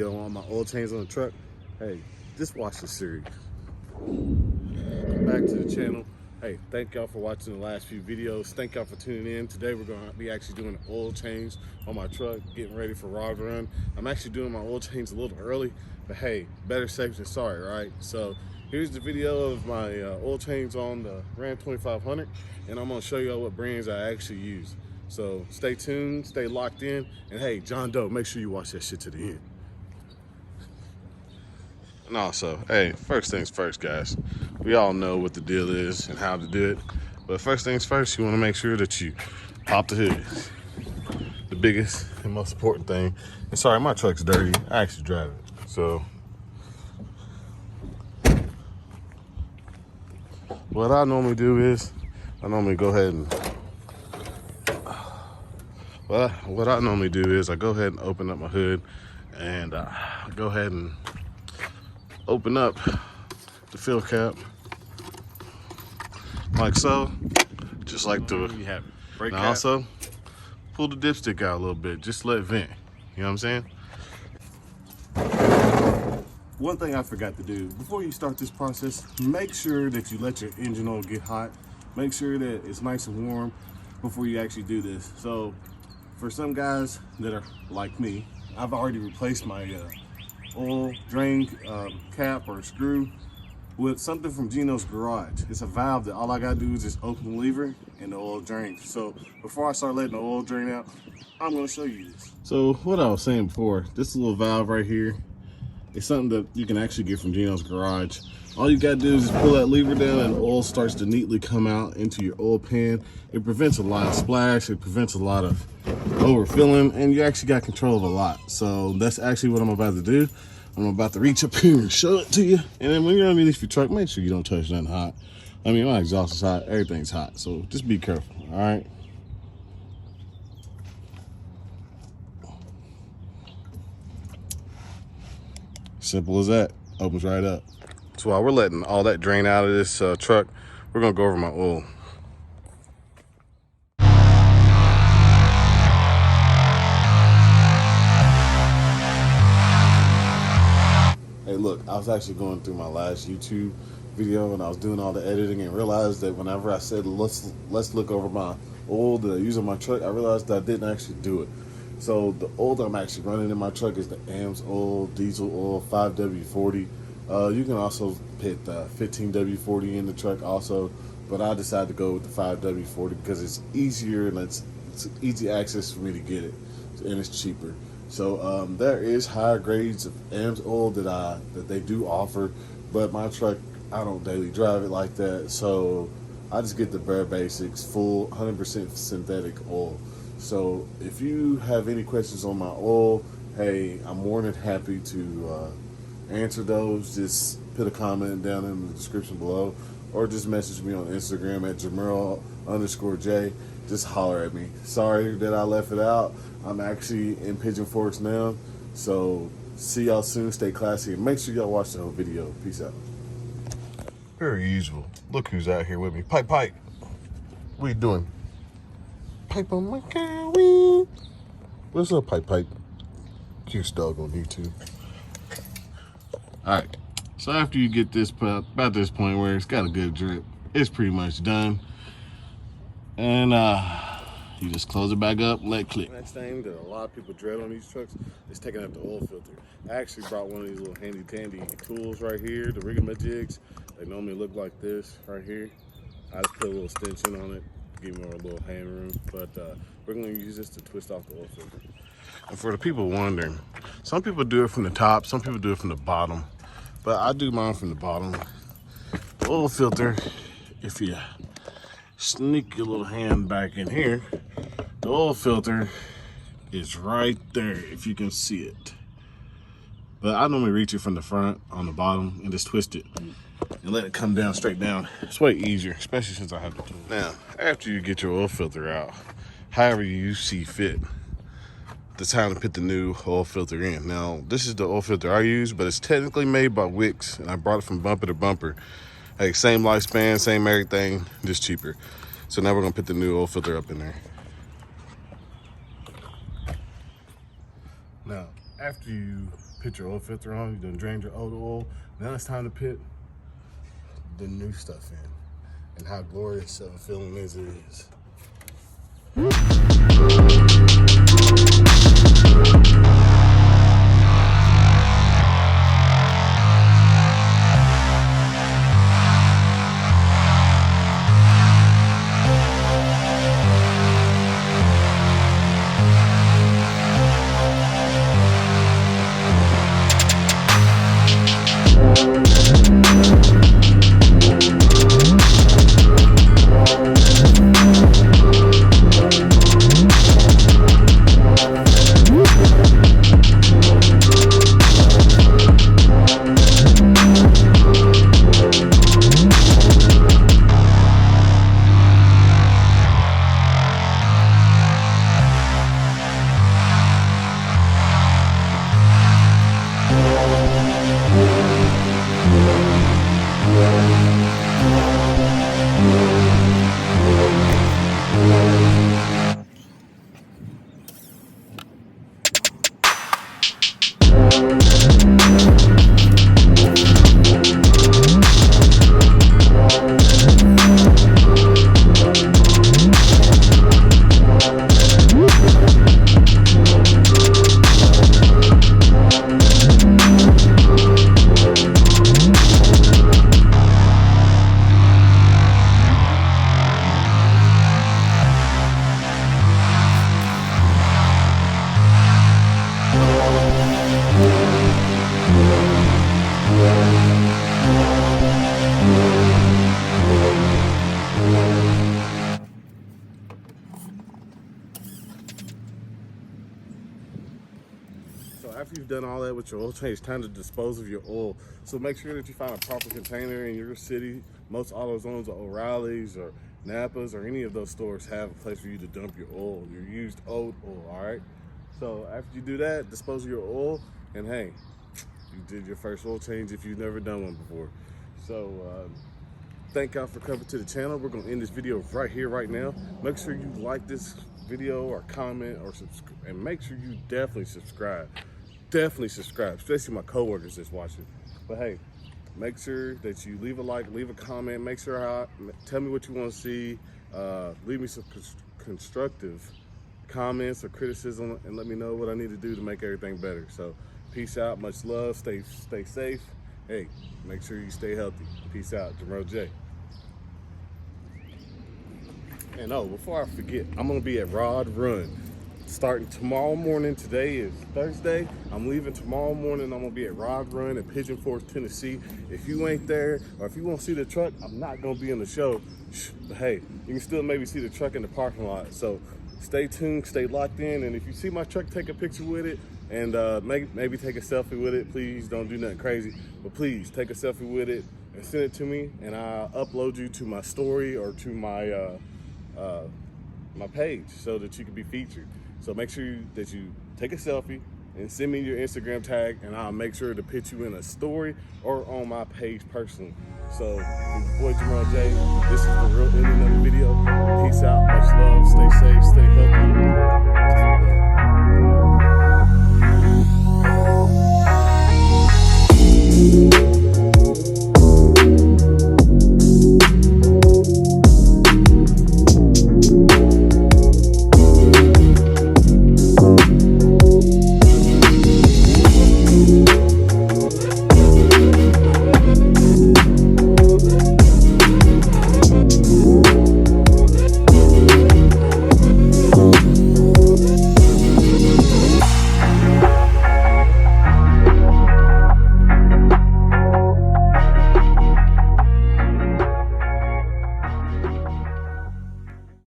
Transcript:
video on my oil change on the truck, hey, just watch the series. Back to the channel. Hey, thank y'all for watching the last few videos. Thank y'all for tuning in. Today we're going to be actually doing an oil change on my truck, getting ready for Rod Run. I'm actually doing my oil change a little early, but hey, better safe than sorry, right? So here's the video of my oil change on the Ram 2500, and I'm going to show y'all what brands I actually use. So stay tuned, stay locked in, and hey, John Doe, make sure you watch that shit to the end. And also, hey, first things first, guys. We all know what the deal is and how to do it. But first things first, you want to make sure that you pop the hood. The biggest and most important thing. And sorry, my truck's dirty. I actually drive it. So, what I normally do is, I normally go ahead and, what I normally do is I go ahead and open up my hood and go ahead and open up the fill cap like so, just like the brake cap. Also pull the dipstick out a little bit, just let it vent, you know what I'm saying? One thing I forgot to do before you start this process, make sure that you let your engine oil get hot. Make sure that it's nice and warm before you actually do this. So for some guys that are like me, I've already replaced my oil drain cap or screw with something from Gino's Garage. It's a valve that all I gotta do is just open the lever and the oil drains. So before I start letting the oil drain out, I'm gonna show you this. So what I was saying before, this little valve right here is something that you can actually get from Gino's Garage. All you gotta do is just pull that lever down and oil starts to neatly come out into your oil pan. It prevents a lot of splash, it prevents a lot of overfilling, and you actually got control of a lot. So that's actually what I'm about to do. I'm about to reach up here and show it to you. And then when you're underneath your truck, make sure you don't touch nothing hot. I mean, my exhaust is hot, everything's hot, so just be careful, all right? Simple as that, opens right up. So while we're letting all that drain out of this truck, we're gonna go over my oil. Hey look, I was actually going through my last YouTube video and I was doing all the editing and realized that whenever I said let's look over my oil that I use on my truck, I realized that I didn't actually do it. So the oil that I'm actually running in my truck is the AMSOIL diesel oil 5W40. You can also put the 15W40 in the truck also, but I decided to go with the 5W40 because it's easier and it's easy access for me to get it, and it's cheaper. So there is higher grades of AMSOIL that they do offer, but my truck, I don't daily drive it like that, so I just get the bare basics, full 100% synthetic oil. So if you have any questions on my oil, hey, I'm more than happy to answer those. Just put a comment down in the description below, or just message me on Instagram at Jamerl_J. Just holler at me. Sorry that I left it out. I'm actually in Pigeon Forge now. So see y'all soon. Stay classy and make sure y'all watch the whole video. Peace out. Very usual. Look who's out here with me. Pipe. What you doing? Pipe on my car. What's up, Pipe? Cute dog on YouTube. Alright. So after you get this about this point where it's got a good drip, it's pretty much done. And you just close it back up, let it click. Next thing that a lot of people dread on these trucks is taking out the oil filter. I actually brought one of these little handy dandy tools right here, the Rigamajigs. They normally look like this right here. I just put a little extension on it, give me more a little hand room, but we're gonna use this to twist off the oil filter. And for the people wondering, some people do it from the top, some people do it from the bottom, but I do mine from the bottom. The oil filter, if you sneak your little hand back in here, the oil filter is right there, if you can see it. But I normally reach it from the front on the bottom and just twist it and let it come down straight down. It's way easier, especially since I have the tool. Now, after you get your oil filter out, however you see fit, the time to put the new oil filter in. Now, this is the oil filter I use, but it's technically made by Wix, and I brought it from bumper to bumper. Hey, same lifespan, same everything, just cheaper. So now we're gonna put the new oil filter up in there. Now, after you put your oil filter on, you done drained your old oil. Now it's time to put the new stuff in. And how glorious of a feeling is it is. So after you've done all that with your oil change, it's time to dispose of your oil. So make sure that you find a proper container in your city. Most AutoZones or O'Reilly's or Napa's or any of those stores have a place for you to dump your oil, your used old oil, all right? So after you do that, dispose of your oil, and hey, you did your first oil change if you've never done one before. So thank y'all for coming to the channel. We're gonna end this video right here, right now. Make sure you like this video or comment or subscribe, and make sure you definitely subscribe. Definitely subscribe, especially my coworkers that's watching. But hey, make sure that you leave a like, leave a comment, make sure tell me what you want to see. Leave me some constructive comments or criticism, and let me know what I need to do to make everything better. So peace out, much love, stay safe. Hey, make sure you stay healthy. Peace out, Jerome J. And oh, before I forget, I'm gonna be at Rod Run starting tomorrow morning. Today is Thursday. I'm leaving tomorrow morning. I'm gonna be at Rod Run in Pigeon Forge, Tennessee. If you ain't there, or if you won't see the truck, I'm not gonna be in the show. But hey, you can still maybe see the truck in the parking lot. So stay tuned, stay locked in, and if you see my truck, take a picture with it, and maybe take a selfie with it. Please don't do nothing crazy, but please take a selfie with it and send it to me, and I'll upload you to my story or to my my page so that you can be featured. So make sure that you take a selfie and send me your Instagram tag, and I'll make sure to put you in a story or on my page personally. So, it's your boy Jerome J. This is the real ending of the video. Peace out, much love, stay safe, stay healthy.